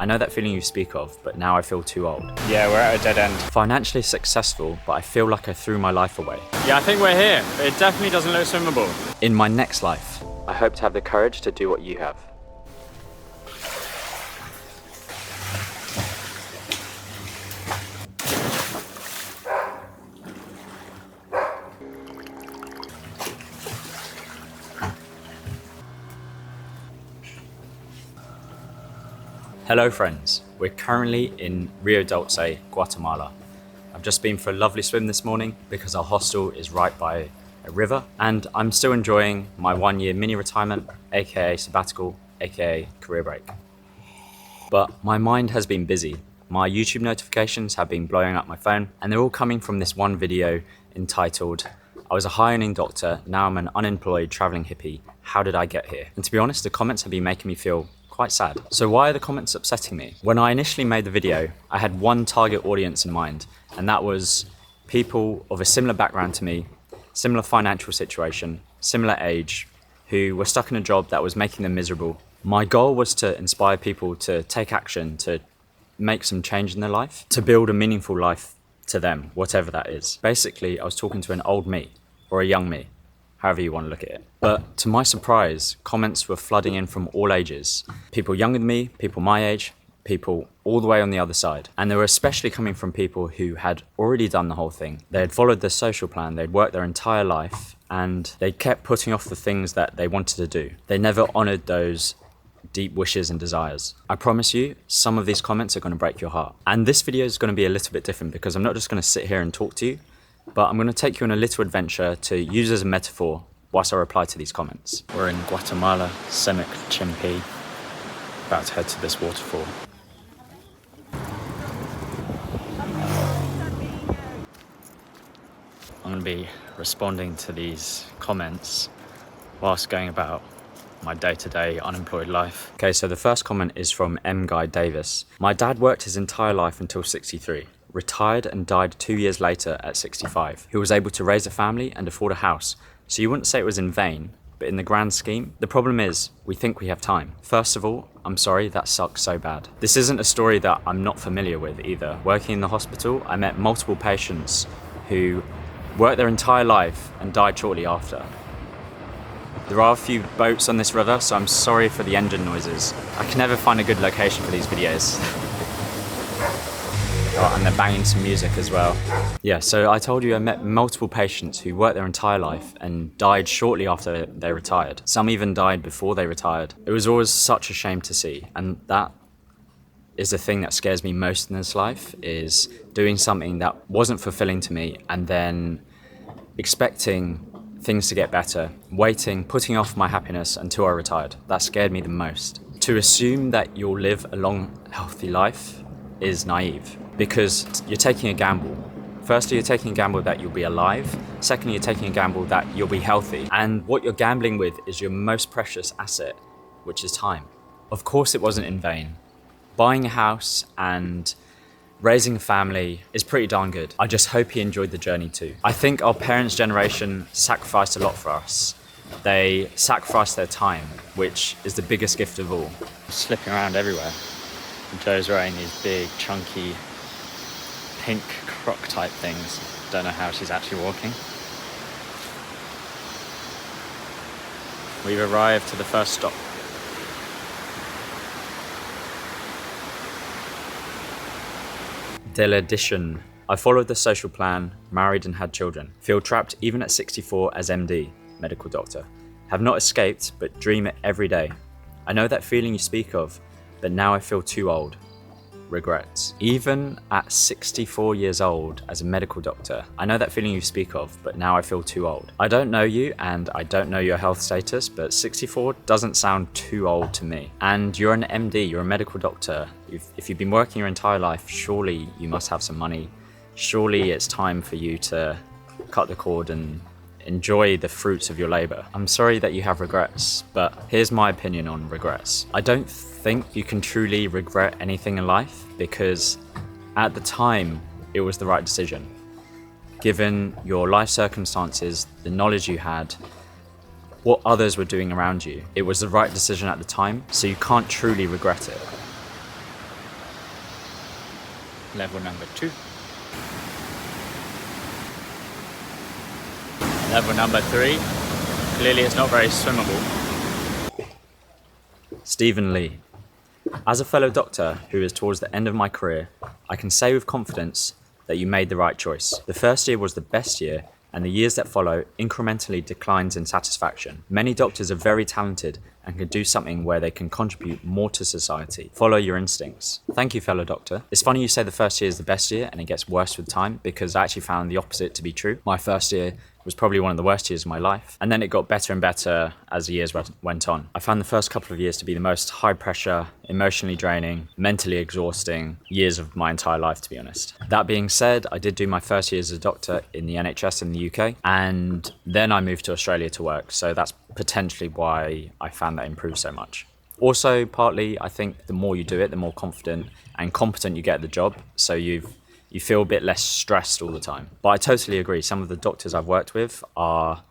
I know that feeling you speak of, but now I feel too old. Yeah, we're at a dead end. Financially successful, but I feel like I threw my life away. Yeah, I think we're here. It definitely doesn't look swimmable. In my next life, I hope to have the courage to do what you have. Hello friends, we're currently in Rio Dulce, Guatemala. I've just been for a lovely swim this morning because our hostel is right by a river, and I'm still enjoying my 1 year mini retirement, aka sabbatical, aka career break. But my mind has been busy. My YouTube notifications have been blowing up my phone, and they're all coming from this one video entitled, I was a high earning doctor, now I'm an unemployed traveling hippie, how did I get here? And to be honest, the comments have been making me feel quite sad. So why are the comments upsetting me? When I initially made the video, I had one target audience in mind, and that was people of a similar background to me, similar financial situation, similar age, who were stuck in a job that was making them miserable. My goal was to inspire people to take action, to make some change in their life, to build a meaningful life to them, whatever that is. Basically, I was talking to an old me, or a young me, however you want to look at it. But to my surprise, comments were flooding in from all ages. People younger than me, people my age, people all the way on the other side. And they were especially coming from people who had already done the whole thing. They had followed their social plan, they'd worked their entire life, and they kept putting off the things that they wanted to do. They never honored those deep wishes and desires. I promise you, some of these comments are going to break your heart. And this video is going to be a little bit different because I'm not just going to sit here and talk to you, but I'm going to take you on a little adventure to use as a metaphor whilst I reply to these comments. We're in Guatemala, Semek Chimpi, about to head to this waterfall. I'm going to be responding to these comments whilst going about my day-to-day unemployed life. Okay, so the first comment is from M. Guy Davis. My dad worked his entire life until 63. Retired and died 2 years later at 65. He was able to raise a family and afford a house, so you wouldn't say it was in vain, but in the grand scheme, the problem is, we think we have time. First of all, I'm sorry, that sucks so bad. This isn't a story that I'm not familiar with either. Working in the hospital, I met multiple patients who worked their entire life and died shortly after. There are a few boats on this river, so I'm sorry for the engine noises. I can never find a good location for these videos. Oh, and they're banging some music as well. Yeah, so I told you I met multiple patients who worked their entire life and died shortly after they retired. Some even died before they retired. It was always such a shame to see, and that is the thing that scares me most in this life, is doing something that wasn't fulfilling to me and then expecting things to get better, waiting, putting off my happiness until I retired. That scared me the most. To assume that you'll live a long, healthy life is naive, because you're taking a gamble. Firstly, you're taking a gamble that you'll be alive. Secondly, you're taking a gamble that you'll be healthy. And what you're gambling with is your most precious asset, which is time. Of course, it wasn't in vain. Buying a house and raising a family is pretty darn good. I just hope he enjoyed the journey too. I think our parents' generation sacrificed a lot for us. They sacrificed their time, which is the biggest gift of all. Slipping around everywhere. Joe's wearing these big, chunky, pink croc type things. Don't know how she's actually walking. We've arrived to the first stop. Deledition. I followed the social plan, married and had children. Feel trapped even at 64 as MD, medical doctor. Have not escaped, but dream it every day. I know that feeling you speak of, but now I feel too old. Regrets. Even at 64 years old as a medical doctor, I know that feeling you speak of, but now I feel too old. I don't know you and I don't know your health status, but 64 doesn't sound too old to me. And you're an MD, you're a medical doctor. If you've been working your entire life, surely you must have some money. Surely it's time for you to cut the cord and enjoy the fruits of your labor. I'm sorry that you have regrets, but here's my opinion on regrets. I don't think you can truly regret anything in life because at the time it was the right decision. Given your life circumstances, the knowledge you had, what others were doing around you, it was the right decision at the time, so you can't truly regret it. Level number 2. Level number 3. Clearly it's not very swimmable. Stephen Lee. As a fellow doctor who is towards the end of my career, I can say with confidence that you made the right choice. The first year was the best year, and the years that follow incrementally declines in satisfaction. Many doctors are very talented and can do something where they can contribute more to society. Follow your instincts. Thank you, fellow doctor. It's funny you say the first year is the best year and it gets worse with time, because I actually found the opposite to be true. My first year was probably one of the worst years of my life, and then it got better and better as the years went on. I found the first couple of years to be the most high pressure, emotionally draining, mentally exhausting years of my entire life, to be honest. That being said, I did do my first year as a doctor in the NHS in the UK, and then I moved to Australia to work, so that's potentially why I found that improved so much. Also, partly, I think the more you do it, the more confident and competent you get at the job, so you feel a bit less stressed all the time. But I totally agree, some of the doctors I've worked with are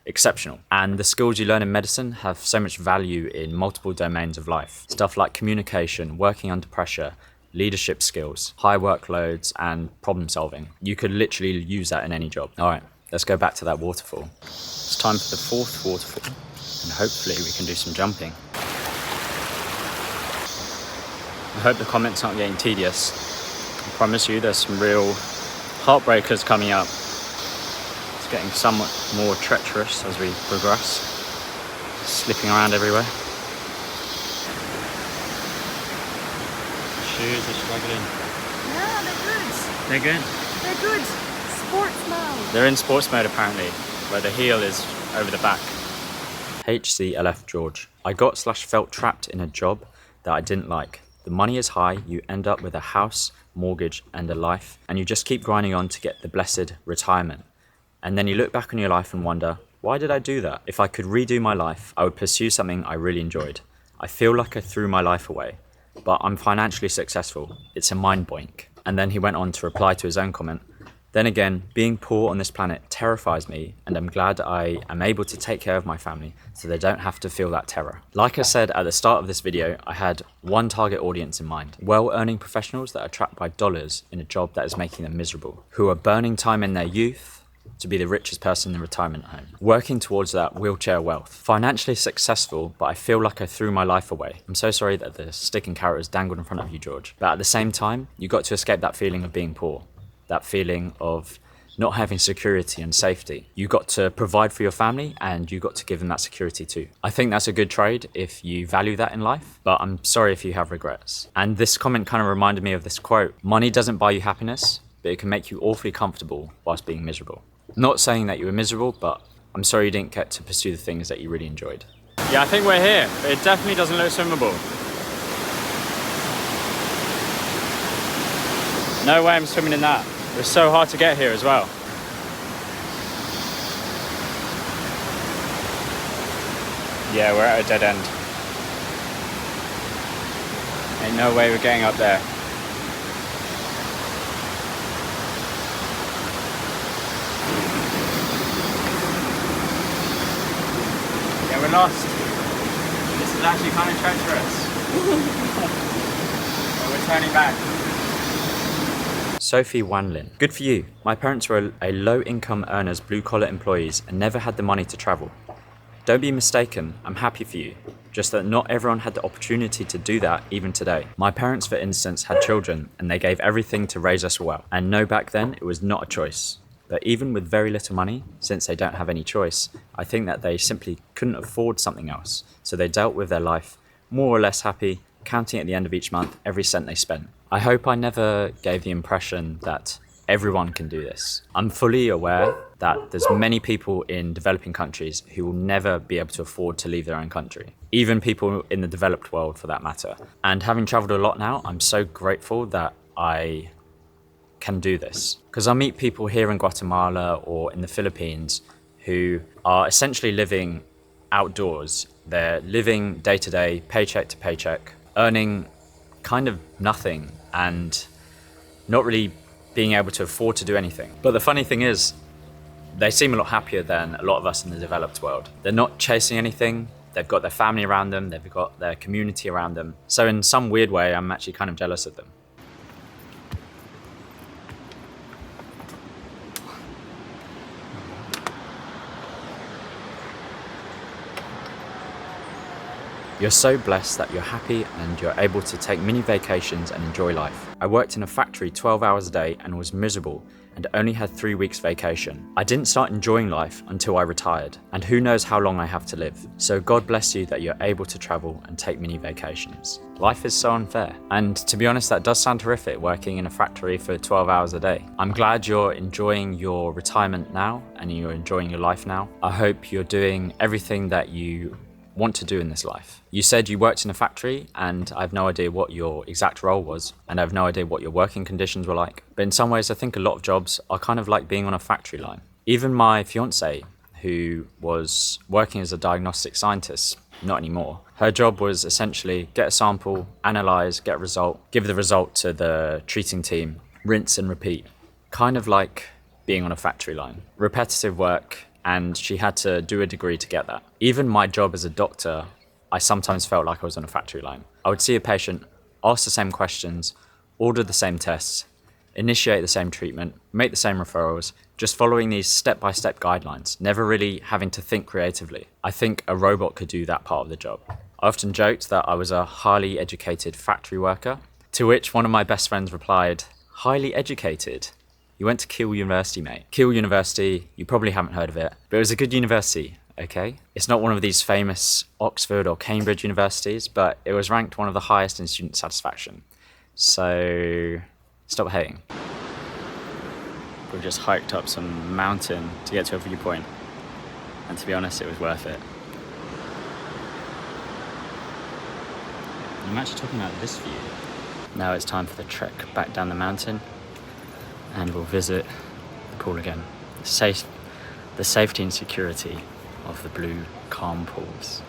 exceptional, and the skills you learn in medicine have so much value in multiple domains of life. Stuff like communication, working under pressure, leadership skills, high workloads, and problem solving. You could literally use that in any job. All right, let's go back to that waterfall. It's time for the 4th waterfall, and hopefully we can do some jumping. I hope the comments aren't getting tedious. I promise you there's some real heartbreakers coming up. It's getting somewhat more treacherous as we progress. Slipping around everywhere. Shoes are struggling. Yeah, they're good. They're good. They're good. Sports mode. They're in sports mode apparently, where the heel is over the back. HCLF George. I got/felt trapped in a job that I didn't like. The money is high, you end up with a house, mortgage, and a life, and you just keep grinding on to get the blessed retirement. And then you look back on your life and wonder, why did I do that? If I could redo my life, I would pursue something I really enjoyed. I feel like I threw my life away, but I'm financially successful. It's a mind boink. And then he went on to reply to his own comment. Then again, being poor on this planet terrifies me, and I'm glad I am able to take care of my family so they don't have to feel that terror. Like I said at the start of this video, I had one target audience in mind. Well-earning professionals that are trapped by dollars in a job that is making them miserable, who are burning time in their youth to be the richest person in the retirement home, working towards that wheelchair wealth. Financially successful, but I feel like I threw my life away. I'm so sorry that the stick and carrot was dangled in front of you, George. But at the same time, you got to escape that feeling of being poor. That feeling of not having security and safety. You got to provide for your family, and you got to give them that security too. I think that's a good trade if you value that in life, but I'm sorry if you have regrets. And this comment kind of reminded me of this quote: money doesn't buy you happiness, but it can make you awfully comfortable whilst being miserable. Not saying that you were miserable, but I'm sorry you didn't get to pursue the things that you really enjoyed. Yeah, I think we're here. It definitely doesn't look swimmable. No way I'm swimming in that. It was so hard to get here as well. Yeah, we're at a dead end. Ain't no way we're getting up there. Yeah, we're lost. This is actually kind of treacherous. But we're turning back. Sophie Wanlin. Good for you. My parents were a low-income earners, blue-collar employees, and never had the money to travel. Don't be mistaken, I'm happy for you. Just that not everyone had the opportunity to do that even today. My parents, for instance, had children, and they gave everything to raise us well. And no, back then, it was not a choice. But even with very little money, since they don't have any choice, I think that they simply couldn't afford something else. So they dealt with their life more or less happy, counting at the end of each month every cent they spent. I hope I never gave the impression that everyone can do this. I'm fully aware that there's many people in developing countries who will never be able to afford to leave their own country. Even people in the developed world, for that matter. And having traveled a lot now, I'm so grateful that I can do this. Because I meet people here in Guatemala or in the Philippines who are essentially living outdoors. They're living day to day, paycheck to paycheck, earning kind of nothing and not really being able to afford to do anything. But the funny thing is, they seem a lot happier than a lot of us in the developed world. They're not chasing anything. They've got their family around them. They've got their community around them. So in some weird way, I'm actually kind of jealous of them. You're so blessed that you're happy and you're able to take mini vacations and enjoy life. I worked in a factory 12 hours a day and was miserable and only had 3 weeks vacation. I didn't start enjoying life until I retired, and who knows how long I have to live. So God bless you that you're able to travel and take mini vacations. Life is so unfair. And to be honest, that does sound horrific, working in a factory for 12 hours a day. I'm glad you're enjoying your retirement now and you're enjoying your life now. I hope you're doing everything that you want to do in this life. You said you worked in a factory, and I have no idea what your exact role was, and I have no idea what your working conditions were like. But in some ways, I think a lot of jobs are kind of like being on a factory line. Even my fiance, who was working as a diagnostic scientist, not anymore, her job was essentially get a sample, analyze, get a result, give the result to the treating team, rinse and repeat. Kind of like being on a factory line. Repetitive work, and she had to do a degree to get that. Even my job as a doctor, I sometimes felt like I was on a factory line. I would see a patient, ask the same questions, order the same tests, initiate the same treatment, make the same referrals, just following these step-by-step guidelines, never really having to think creatively. I think a robot could do that part of the job. I often joked that I was a highly educated factory worker, to which one of my best friends replied, "Highly educated? You went to Keele University, mate." Keele University, you probably haven't heard of it, but it was a good university, okay? It's not one of these famous Oxford or Cambridge universities, but it was ranked one of the highest in student satisfaction. So, stop hating. We've just hiked up some mountain to get to a viewpoint, and to be honest, it was worth it. I'm actually talking about this view. Now it's time for the trek back down the mountain, and we'll visit the pool again. The safety and security of the blue, calm pools.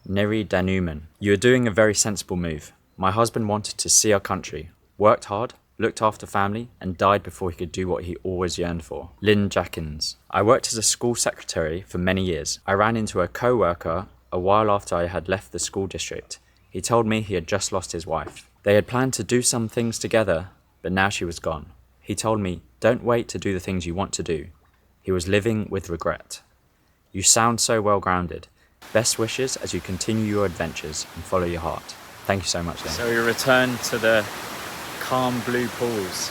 Neri Danuman, you are doing a very sensible move. My husband wanted to see our country, worked hard, looked after family, and died before he could do what he always yearned for. Lynn Jackins, I worked as a school secretary for many years. I ran into a co-worker a while after I had left the school district. He told me he had just lost his wife. They had planned to do some things together, but now she was gone. He told me, don't wait to do the things you want to do. He was living with regret. You sound so well grounded. Best wishes as you continue your adventures and follow your heart. Thank you so much, Lynn. So we returned to the calm blue pools,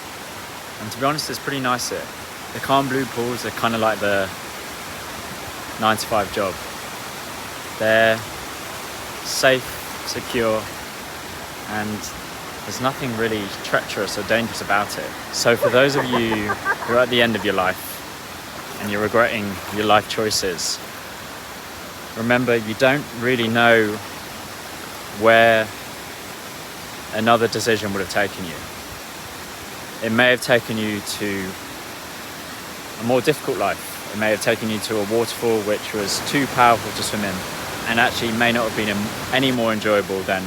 and to be honest, it's pretty nice here. The calm blue pools are kind of like the 9-to-5 job. They're safe, secure, and there's nothing really treacherous or dangerous about it. So for those of you who are at the end of your life and you're regretting your life choices, remember you don't really know where another decision would have taken you. It may have taken you to a more difficult life. It may have taken you to a waterfall which was too powerful to swim in, and actually may not have been any more enjoyable than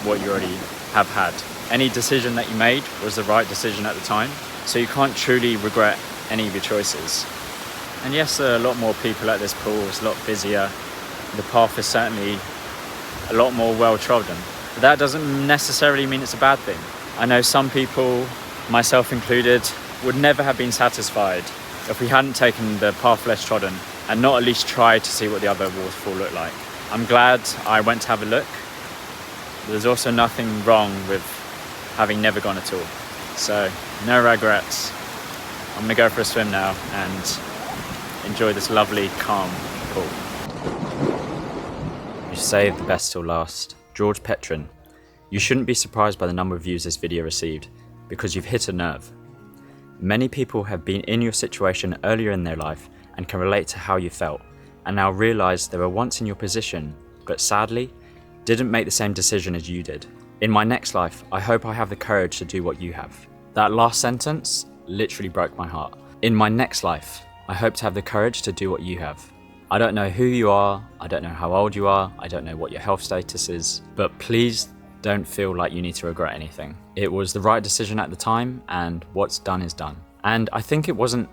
what you already have had. Any decision that you made was the right decision at the time, so you can't truly regret any of your choices. And yes, there are a lot more people at this pool, it's a lot busier. The path is certainly a lot more well-trodden. But that doesn't necessarily mean it's a bad thing. I know some people, myself included, would never have been satisfied if we hadn't taken the path less trodden and not at least tried to see what the other waterfall looked like. I'm glad I went to have a look. There's also nothing wrong with having never gone at all. So, no regrets. I'm gonna go for a swim now and enjoy this lovely, calm pool. You saved the best till last. George Petrin, you shouldn't be surprised by the number of views this video received, because you've hit a nerve. Many people have been in your situation earlier in their life and can relate to how you felt, and now realise they were once in your position, but sadly, didn't make the same decision as you did. In my next life, I hope I have the courage to do what you have. That last sentence literally broke my heart. In my next life, I hope to have the courage to do what you have. I don't know who you are, I don't know how old you are, I don't know what your health status is, but please don't feel like you need to regret anything. It was the right decision at the time, and what's done is done. And I think it wasn't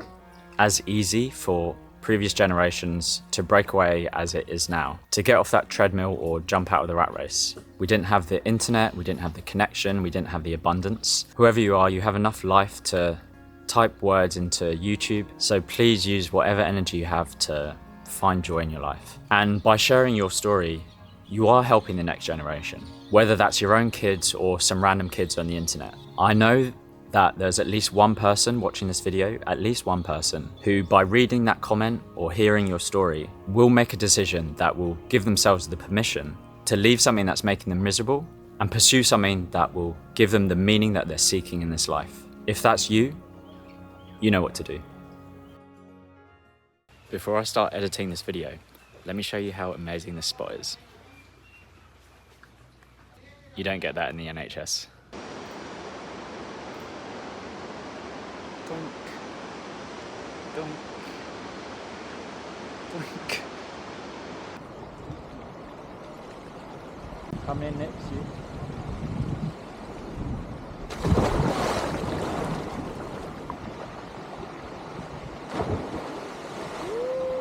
as easy for previous generations to break away as it is now, to get off that treadmill or jump out of the rat race. We didn't have the internet, we didn't have the connection, we didn't have the abundance. Whoever you are, you have enough life to type words into YouTube, so please use whatever energy you have to find joy in your life. And by sharing your story, you are helping the next generation, whether that's your own kids or some random kids on the internet. I know that there's at least one person watching this video, at least one person, who by reading that comment or hearing your story will make a decision that will give themselves the permission to leave something that's making them miserable and pursue something that will give them the meaning that they're seeking in this life. If that's you, you know what to do. Before I start editing this video, let me show you how amazing this spot is. You don't get that in the NHS. Doink. Doink. Doink. Come in next to you.